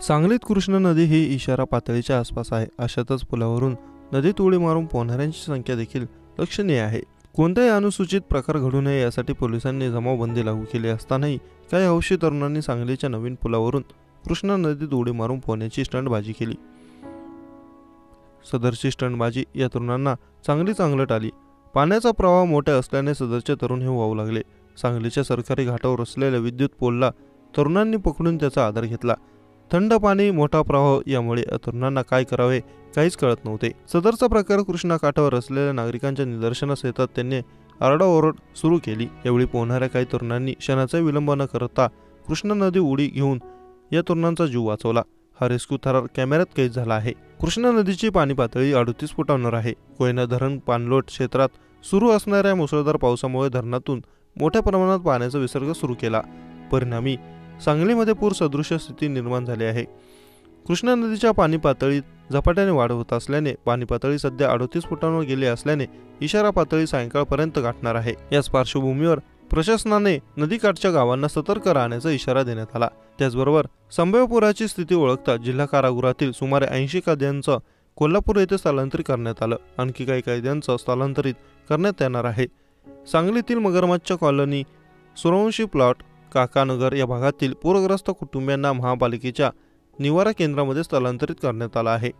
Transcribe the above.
सांगलीत कृष्णा नदी ही इशारा पातळीच्या आसपास आहे. अशातच पुलावरून नदीत उडी मारून पोहणाऱ्यांची संख्या देखील लक्षणीय आहे. कोणताही अनुसूचित प्रकार घडू नये यासाठी पोलिसांनी जमावबंदी लागू केली असतानाही काही हौशी तरुणांनी सांगलीच्या नवीन पुलावरून कृष्णा नदीत उडी मारून पोहण्याची स्टंटबाजी केली. सदरची स्टंटबाजी या तरुणांना चांगलीच अंगलट आली. पाण्याचा प्रवाह मोठा असल्याने सदरचे तरुण हे वाहू लागले. सांगलीच्या सरकारी घाटावर असलेल्या विद्युत पोलला तरुणांनी पकडून त्याचा आधार घेतला. थंड पाणी, मोठा प्रवाह यामुळे या तरुणांना काय करावे काहीच कळत नव्हते. सदरचा प्रकार कृष्णा काठावर असलेल्या नागरिकांच्या निदर्शनास येतात त्यांनी आरडाओरड सुरू केली. यावेळी पोहणाऱ्या काही तरुणांनी क्षणाचा विलंब न करता कृष्णा नदी उडी घेऊन या तरुणांचा जीव वाचवला. हा रेस्क्यू थरार कॅमेऱ्यात कैद झाला आहे. कृष्णा नदीची पाणी पातळी 38 फुटांवर आहे. कोयना धरण पाणलोट क्षेत्रात सुरू असणाऱ्या मुसळधार पावसामुळे धरणातून मोठ्या प्रमाणात पाण्याचा विसर्ग सुरू केला. परिणामी सांगलीमध्ये पूर सदृश्य स्थिती निर्माण झाली आहे. कृष्णा नदीच्या पाणी पातळीत झपाट्याने वाढ होत असल्याने पाणी पातळी सध्या 38 फुटांवर गेली असल्याने इशारा पातळी सायंकाळपर्यंत गाठणार आहे. याच पार्श्वभूमीवर प्रशासनाने नदीकाठच्या गावांना सतर्क राहण्याचा इशारा देण्यात आला. त्याचबरोबर संभाव्य पुराची स्थिती ओळखता जिल्हा कारागृहातील सुमारे 80 कैद्यांचं कोल्हापूर येथे स्थलांतरित करण्यात आलं. आणखी काही कैद्यांचं स्थलांतरित करण्यात येणार आहे. सांगलीतील मगरमच्छ कॉलनी, सूर्यवंशी प्लॉट, काकानगर या भागातील पूरग्रस्त कुटुंबियांना महापालिकेच्या निवारा केंद्रामध्ये स्थलांतरित करण्यात आलं आहे.